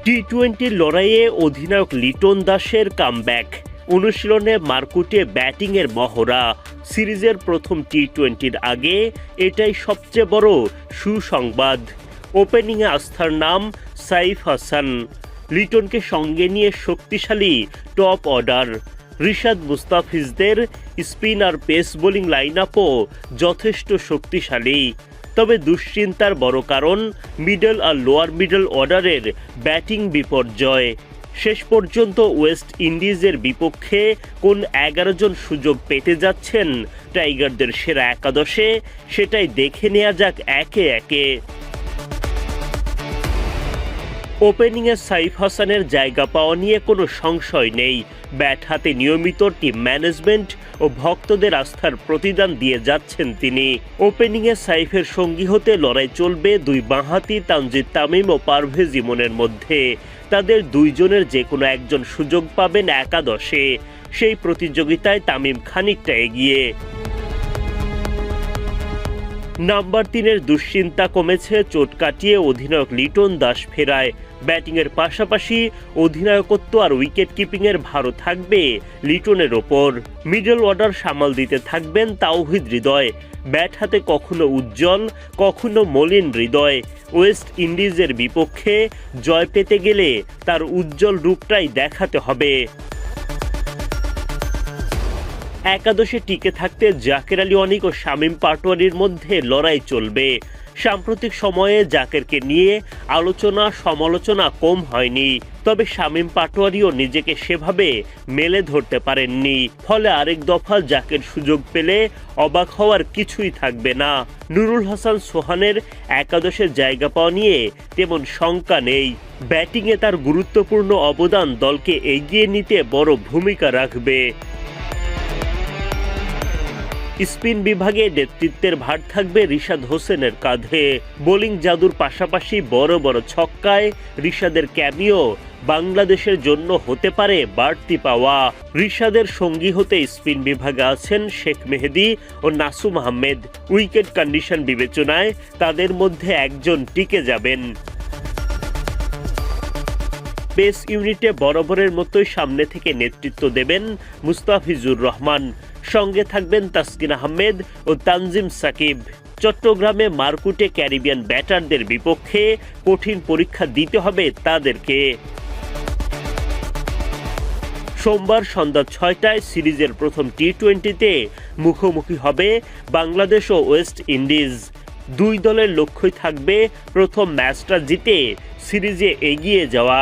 টি-20 লড়াইয়ে অধিনায়ক লিটন দাসের কামব্যাক। অনুশীলনে মারকুটে ব্যাটিংয়ের মহড়া। সিরিজের প্রথম টি-20-র আগে এটাই সবচেয়ে বড় সুসংবাদ। ওপেনিংয়ে আস্থার নাম সাইফ হাসান। লিটনকে সঙ্গে নিয়ে শক্তিশালী টপ অর্ডার। রিশাদ মুস্তাফিজদের স্পিন আর পেস বোলিং লাইন আপও যথেষ্ট শক্তিশালী। তবে দুশ্চিন্তার বড় কারণ মিডল আর লোয়ার মিডল অর্ডারের ব্যাটিং বিপর্যয়। শেষ পর্যন্ত ওয়েস্ট ইন্ডিজের বিপক্ষে কোন 11 জন সুযোগ পেতে যাচ্ছেন টাইগারদের সেরা একাদশে, সেটাই দেখে নেওয়া যাক একে একে। ওপেনিংয়ে সাইফ হাসানের জায়গা পাওয়া নিয়ে কোনো সংশয় নেই। ব্যাট হাতে নিয়মিত টিম ম্যানেজমেন্ট ও ভক্তদের আস্থার প্রতিদান দিয়ে যাচ্ছেন তিনি। ওপেনিংয়ে সাইফের সঙ্গী হতে লড়াই চলবে দুই বাঁহাতি তানজিদ তামিম ও পারভেজ ইমনের মধ্যে। তাদের দুইজনের যে কোনো একজন সুযোগ পাবেন একাদশে। সেই প্রতিযোগিতায় তামিম খানিকটা এগিয়ে। নাম্বার 3-এর দুশ্চিন্তা কমেছে চোট কাটিয়ে অধিনায়ক লিটন দাস ফেরায়। ব্যাটিংয়ের পাশাপাশি অধিনায়কত্ব আর উইকেট কিপিংয়ের ভারও থাকবে লিটনের ওপর। মিডল অর্ডার সামাল দিতে থাকবেন তাওহিদ হৃদয়। ব্যাট হাতে কখনো উজ্জ্বল, কখনো মলিন হৃদয়। ওয়েস্ট ইন্ডিজের বিপক্ষে জয় পেতে গেলে তার উজ্জ্বল রূপটাই দেখাতে হবে। একাদশে টিকে থাকতে জাকের আলী অনিক ও শামীম পাটোয়ারির মধ্যে লড়াই চলবে। সাম্প্রতিক সময়ে জাকেরকে নিয়ে আলোচনা সমালোচনা কম হয়নি, তবে শামীম পাটোয়ারিও নিজেকে সেভাবে মেলে ধরতে পারেননি। ফলে আরেক দফা জাকের সুযোগ পেলে অবাক হওয়ার কিছুই থাকবে না। নুরুল হাসান সোহানের একাদশের জায়গা পাওয়া নিয়ে তেমন শঙ্কা নেই। ব্যাটিংয়ে তার গুরুত্বপূর্ণ অবদান দলকে এগিয়ে নিতে বড় ভূমিকা রাখবে। স্পিন বিভাগে নেতৃত্বের ভার থাকবে রিশাদ হোসেনের কাঁধে। বোলিং জাদুর পাশাপাশি বড় বড় ছক্কায় রিশাদের ক্যামিও বাংলাদেশের জন্য হতে পারে বাড়তি পাওয়া। রিশাদের সঙ্গী হতে স্পিন বিভাগে আছেন শেখ মেহেদী ও নাসুম আহমেদ। উইকেট কন্ডিশন বিবেচনায় তাদের মধ্যে একজন টিকে যাবেন। পেস ইউনিটে বরাবরের মতোই সামনে থেকে নেতৃত্ব দেবেন মুস্তাফিজুর রহমান। সঙ্গে থাকবেন তাসকিন আহমেদ ও তানজিম সাকিব। চট্টগ্রামে মারকুটে ক্যারিবিয়ান ব্যাটারদের বিপক্ষে কঠিন পরীক্ষা দিতে হবে তাদেরকে। সোমবার সন্ধ্যা 6টায় সিরিজের প্রথম টি-20-তে মুখোমুখি হবে বাংলাদেশ ও ওয়েস্ট ইন্ডিজ। দুই দলের লক্ষ্যই থাকবে প্রথম ম্যাচটা জিতে সিরিজে এগিয়ে যাওয়া।